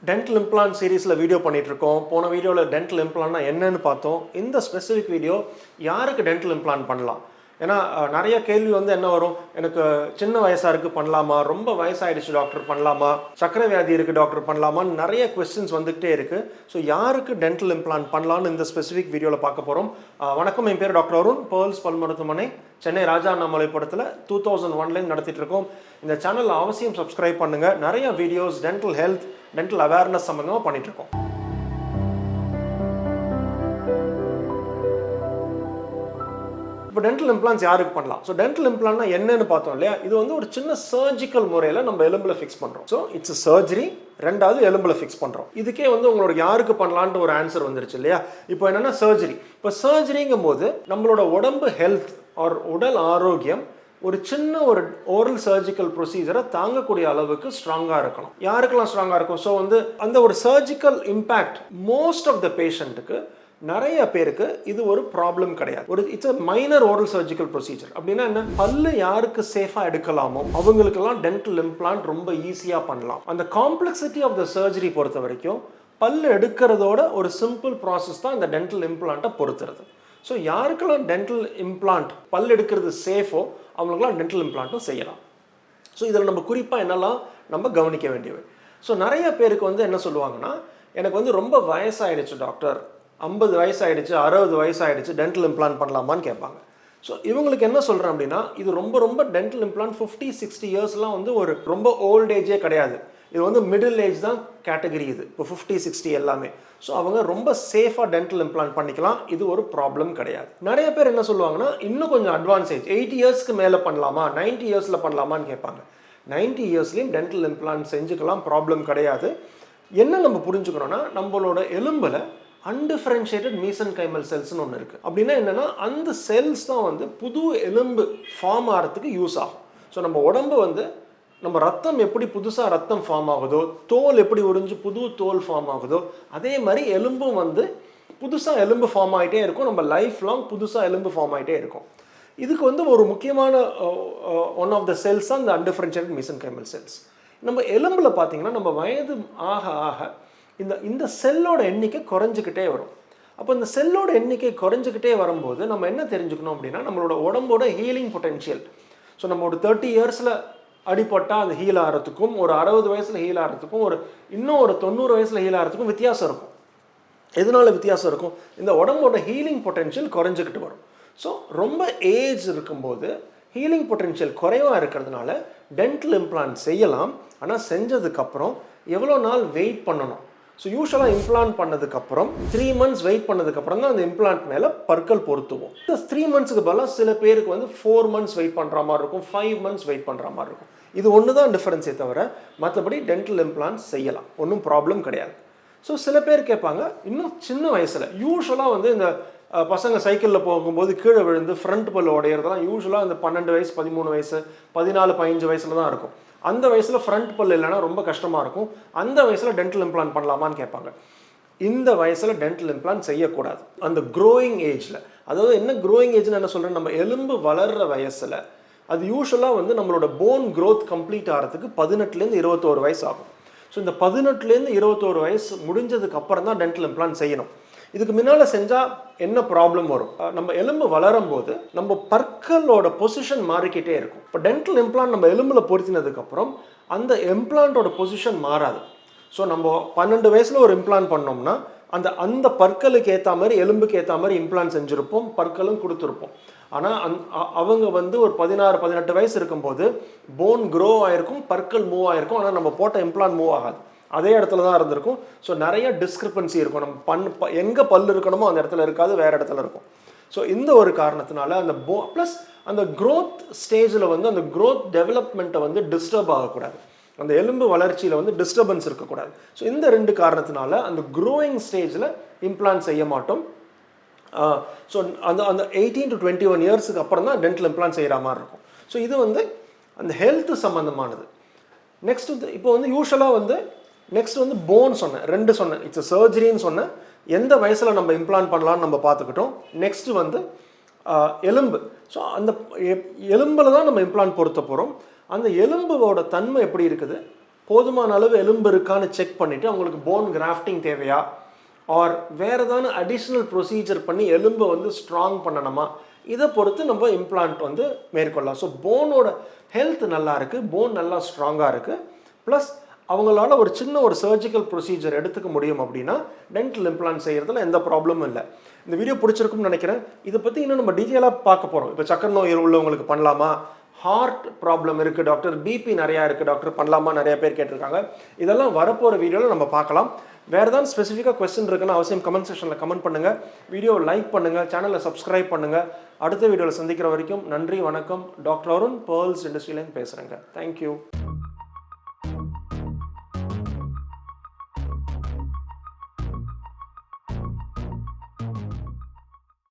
Dental implant series video பண்ணிட்டு இருக்கோம். போன வீடியோல dental implantனா என்னன்னு பார்த்தோம். இந்த ஸ்பெசிபிக் வீடியோ யாருக்கு dental implant பண்ணலாம்? ஏனா நிறைய கேள்வி என்ன வரும்? எனக்கு சின்ன வயசா இருக்கு பண்ணலாமா? ரொம்ப வயசாயிடுச்சு டாக்டர் பண்ணலாமா? சக்கரை வியாதி இருக்கு டாக்டர் பண்ணலாமா? நிறைய क्वेश्चंस வந்துட்டே இருக்கு. சோ யாருக்கு dental implant பண்ணலாம்னு இந்த ஸ்பெசிபிக் வீடியோல பார்க்க போறோம். வணக்கம், என் பேர் டாக்டர் அருண், பேர்ல்ஸ் பல் மருத்துவமனை, சென்னை ராஜா அண்ணாமலை படத்துல 2001ல நடத்திட்டு இருக்கோம். இந்த சேனலை அவசியம் சப்ஸ்கிரைப் பண்ணுங்க. நிறைய videos dental health, dental awareness சம்பந்தமா பண்ணிட்டு இருக்கோம். இப்போ dental implants யாருக்கு பண்ணலாம்? ஸோ dental implantனா என்னன்னு பார்த்தோம் இல்லையா? இது ஒரு சின்ன சர்ஜிக்கல் முறையில் நம்ம எலும்பில் ஃபிக்ஸ் பண்ணுறோம். ஸோ இட்ஸ் சர்ஜரி, ரெண்டாவது எலும்பில் ஃபிக்ஸ் பண்ணுறோம். இதுக்கே உங்களோட யாருக்கு பண்ணலான்ட்டு ஒரு ஆன்சர் வந்துருச்சு இல்லையா? இப்போ என்னன்னா சர்ஜரி. இப்போ சர்ஜரிங்கும் போது நம்மளோட உடம்பு ஹெல்த் ஆர் உடல் ஆரோக்கியம் ஒரு சின்ன ஒரு ஓரல் சர்ஜிக்கல் ப்ரொசீஜரை தாங்கக்கூடிய அளவுக்கு ஸ்ட்ராங்காக இருக்கணும். யாருக்கெல்லாம் ஸ்ட்ராங்காக இருக்கும்? ஸோ அந்த ஒரு surgical impact most of the பேஷண்ட்டுக்கு, நிறைய பேருக்கு இது ஒரு ப்ராப்ளம் கிடையாது. It's a minor oral surgical procedure. அப்படின்னா என்ன? பல்லு யாருக்கு சேஃபாக எடுக்கலாமோ அவங்களுக்கெல்லாம் டென்டல் இம்ப்ளான்ட் ரொம்ப ஈஸியாக பண்ணலாம். அந்த காம்ப்ளெக்சிட்டி ஆஃப் த சர்ஜரி பொறுத்த வரைக்கும் பல்லு எடுக்கிறதோட ஒரு சிம்பிள் ப்ராசஸ் தான் இந்த டென்டல் இம்ப்ளான்ட்டை பொறுத்துறது. ஸோ யாருக்கெல்லாம் டென்டல் இம்ப்ளான்ட் பல் எடுக்கிறது சேஃபோ அவங்களுக்குலாம் டென்டல் இம்ப்ளான்ட்டும் செய்யலாம். ஸோ இதில் நம்ம குறிப்பாக என்னெல்லாம் நம்ம கவனிக்க வேண்டியவை. ஸோ நிறைய பேருக்கு என்ன சொல்லுவாங்கன்னா, எனக்கு ரொம்ப வயசாயிடுச்சு டாக்டர், 50 வயசாயிடுச்சு, 60 வயசாயிடுச்சு, டென்டல் இம்ப்ளான்ட் பண்ணலாமான்னு கேட்பாங்க. ஸோ இவங்களுக்கு என்ன சொல்கிறேன் அப்படின்னா, இது ரொம்ப டென்டல் இம்ப்ளான்ட் 50-60 இயர்ஸ்லாம் ஒரு ரொம்ப ஓல்ட் ஏஜே கிடையாது. இது மிடில் ஏஜ் தான் கேட்டகரி. இது இப்போ 50-60 எல்லாமே. ஸோ அவங்க ரொம்ப சேஃபாக டென்டல் இம்ப்ளான்ட் பண்ணிக்கலாம். இது ஒரு ப்ராப்ளம் கிடையாது. நிறைய பேர் என்ன சொல்லுவாங்கன்னா, இன்னும் கொஞ்சம் அட்வான்ஸ் ஏஜ் 80 இயர்ஸ்க்கு மேலே பண்ணலாமா, 90 இயர்ஸில் பண்ணலாமான்னு கேட்பாங்க. 90 இயர்ஸ்லேயும் டென்டல் இம்ப்ளான்ட் செஞ்சுக்கலாம், ப்ராப்ளம் கிடையாது. என்ன நம்ம புரிஞ்சுக்கணும்னா, நம்மளோட எலும்பில் அன்டிஃபரன்ஷியேட்டட் மீசன்கைமல் செல்ஸ்னு ஒன்று இருக்குது. அப்படின்னா என்னென்னா, அந்த செல்ஸ் தான் புது எலும்பு ஃபார்ம் ஆகிறதுக்கு யூஸ் ஆகும். ஸோ நம்ம உடம்பு நம்ம ரத்தம் எப்படி புதுசாக ரத்தம் ஃபார்ம் ஆகுதோ, தோல் எப்படி உறிஞ்சு புது தோல் ஃபார்ம் ஆகுதோ, அதே மாதிரி எலும்பும் புதுசாக எலும்பு ஃபார்ம் ஆகிட்டே இருக்கும். நம்ம லைஃப் லாங் புதுசாக எலும்பு ஃபார்ம் ஆகிட்டே இருக்கும். இதுக்கு ஒரு முக்கியமான ஒன் ஆஃப் த செல்ஸ் தான் இந்த அன்டிஃபரன்ஷியேட்டட் மீசன்கைமல் செல்ஸ். நம்ம எலும்பில் பார்த்தீங்கன்னா, நம்ம வயது ஆக ஆக இந்த செல்லோட எண்ணிக்கை குறைஞ்சிக்கிட்டே வரும். அப்போ இந்த செல்லோட எண்ணிக்கை குறைஞ்சிக்கிட்டே வரும்போது நம்ம என்ன தெரிஞ்சுக்கணும் அப்படின்னா, நம்மளோட உடம்போட ஹீலிங் பொட்டென்ஷியல். ஸோ நம்ம ஒரு 30 இயர்ஸில் அடிப்பட்டால் அது ஹீல் ஆகிறதுக்கும், ஒரு 60 வயசில் ஹீல் ஆகிறதுக்கும், இன்னும் ஒரு 90 வயசில் ஹீல் ஆகிறதுக்கும் வித்தியாசம் இருக்கும். எதனால வித்தியாசம் இருக்கும்? இந்த உடம்போட ஹீலிங் பொட்டென்ஷியல் குறைஞ்சிக்கிட்டு வரும். ஸோ ரொம்ப ஏஜ் இருக்கும்போது ஹீலிங் பொட்டென்ஷியல் குறைவாக இருக்கிறதுனால டென்டல் இம்ப்ளான்ட் செய்யலாம். ஆனால் செஞ்சதுக்கப்புறம் எவ்வளோ நாள் வெயிட் பண்ணணும்? ஸோ யூஸ்வலாக இம்ப்ளான்ட் பண்ணதுக்கப்புறம் 3 மந்த்ஸ் வெயிட் பண்ணதுக்கப்புறம் தான் அந்த இம்ப்ளான்ட் மேலே பற்கள் பொருத்துவோம். இந்த 3 மந்த்ஸுக்கு பதிலாக சில பேருக்கு 4 மந்த்ஸ் வெயிட் பண்ணுற மாதிரி இருக்கும், 5 மந்த்ஸ் வெயிட் பண்ணுற மாதிரி இருக்கும். இது ஒன்று தான் டிஃபரன்ஸே தவிர மற்றபடி டென்டல் இம்ப்ளான்ட் செய்யலாம், ஒன்றும் ப்ராப்ளம் கிடையாது. ஸோ சில பேர் கேட்பாங்க, இன்னும் சின்ன வயசில் யூஸ்வலாக இந்த பசங்க சைக்கிளில் போகும்போது கீழே விழுந்து ஃப்ரண்ட் பல் உடையிறதுலாம் யூஸ்வலாக இந்த 12 வயசு, 13 வயசு, 14, 15 வயசில் தான் இருக்கும். அந்த வயசில் ஃப்ரண்ட் பல் இல்லைன்னா ரொம்ப கஷ்டமாக இருக்கும். அந்த வயசில் டென்டல் இம்ப்ளான்ட் பண்ணலாமான்னு கேட்பாங்க. இந்த வயசில் டென்டல் இம்ப்ளான்ட் செய்யக்கூடாது. அந்த க்ரோயிங் ஏஜில், அதாவது என்ன க்ரோயிங் ஏஜ்னு என்ன சொல்கிறேன், நம்ம எலும்பு வளர்கிற வயசில், அது யூஸ்வலாக நம்மளோட போன் க்ரோத் கம்ப்ளீட் ஆகிறதுக்கு 18லேருந்து 21 வயசு ஆகும். ஸோ இந்த 18லேருந்து 21 வயசு முடிஞ்சதுக்கு அப்புறம் தான் டென்டல் இம்ப்ளான்ட் செய்யணும். இதுக்கு முன்னால் செஞ்சால் என்ன ப்ராப்ளம் வரும்? நம்ம எலும்பு வளரும் போது நம்ம பற்களோட பொசிஷன் மாறிக்கிட்டே இருக்கும். இப்போ டென்டல் இம்ப்ளான்ட் நம்ம எலும்பில் பொருத்தினதுக்கப்புறம் அந்த இம்ப்ளான்ட்டோட பொசிஷன் மாறாது. ஸோ நம்ம 12 வயசில் ஒரு இம்ப்ளான்ட் பண்ணோம்னா அந்த பற்களுக்கு ஏற்ற மாதிரி, எலும்புக்கு ஏற்ற மாதிரி இம்ப்ளான்ட் செஞ்சுருப்போம், பற்களும் கொடுத்துருப்போம். ஆனால் அவங்க ஒரு 16-18 வயசு இருக்கும்போது போன் க்ரோ ஆகிருக்கும், பற்கள் மூவ் ஆகிருக்கும். ஆனால் நம்ம போட்ட இம்ப்ளான்ட் மூவ் ஆகாது, அதே இடத்துல தான் இருந்திருக்கும். ஸோ நிறைய டிஸ்கிரிப்பன்சி இருக்கும். நம்ம எங்கே பல் இருக்கணுமோ அந்த இடத்துல இருக்காது, வேறு இடத்துல இருக்கும். ஸோ இந்த ஒரு காரணத்தினால அந்த ப்ளஸ் அந்த க்ரோத் ஸ்டேஜில் அந்த க்ரோத் டெவலப்மெண்ட்டை டிஸ்டர்ப் ஆகக்கூடாது, அந்த எலும்பு வளர்ச்சியில் டிஸ்டர்பன்ஸ் இருக்கக்கூடாது. ஸோ இந்த 2 காரணத்தினால அந்த க்ரோயிங் ஸ்டேஜில் இம்ப்ளான்ட் செய்ய மாட்டோம். ஸோ அந்த 18 to 21 இயர்ஸுக்கு அப்புறம் தான் டென்டல் இம்ப்ளான்ட் செய்கிற மாதிரி இருக்கும். ஸோ இது அந்த ஹெல்த் சம்மந்தமானது. நெக்ஸ்ட் இப்போ யூஸ்வலாக நெக்ஸ்ட் போன் சொன்னேன், 2 சொன்னேன். இட்ஸ் சர்ஜரின்னு சொன்னேன். எந்த வயசில் நம்ம இம்ப்ளான்ட் பண்ணலான்னு நம்ம பார்த்துக்கிட்டோம். நெக்ஸ்ட்டு எலும்பு. ஸோ அந்த எலும்பில் தான் நம்ம இம்ப்ளான்ட் பொருத்த போகிறோம். அந்த எலும்போட தன்மை எப்படி இருக்குது? போதுமான அளவு எலும்பு இருக்கான்னு செக் பண்ணிவிட்டு அவங்களுக்கு போன் கிராஃப்டிங் தேவையா ஆர் வேறு ஏதாவது அடிஷ்னல் ப்ரொசீஜர் பண்ணி எலும்பை வந்து ஸ்ட்ராங் பண்ணணுமா, இதை பொறுத்து நம்ம இம்ப்ளான்ட் வந்து மேற்கொள்ளலாம். ஸோ போனோட ஹெல்த் நல்லா இருக்குது, போன் நல்லா ஸ்ட்ராங்காக இருக்குது, ப்ளஸ் அவங்களால ஒரு சின்ன ஒரு சர்ஜிக்கல் ப்ரொசீஜர் எடுத்துக்க முடியும் அப்படின்னா டென்டல் இம்ப்ளான்ட் செய்கிறதுல எந்த ப்ராப்ளமும் இல்லை. இந்த வீடியோ பிடிச்சிருக்கும்னு நினைக்கிறேன். இதை பற்றி இன்னும் நம்ம டீட்டெயிலாக பார்க்க போகிறோம். இப்போ சக்கரை நோய் உள்ளவங்களுக்கு பண்ணலாமா, ஹார்ட் ப்ராப்ளம் இருக்குது டாக்டர், பிபி நிறையா இருக்குது டாக்டர், பண்ணலாமா, நிறைய பேர் கேட்டிருக்காங்க. இதெல்லாம் வரப்போகிற வீடியோவில் நம்ம பார்க்கலாம். வேறு ஏதாவது ஸ்பெசிஃபிக்காக கொஸ்டின் இருக்குன்னா அவசியம் கமெண்ட் செக்ஷனில் கமெண்ட் பண்ணுங்கள், வீடியோவை லைக் பண்ணுங்கள், சேனலை சப்ஸ்கிரைப் பண்ணுங்கள். அடுத்த வீடியோவில் சந்திக்கிற வரைக்கும் நன்றி, வணக்கம். டாக்டர் அருண், பேர்ல்ஸ் டென்டிஸ்ட்ரியிலேருந்து பேசுகிறேங்க. தேங்க்யூ.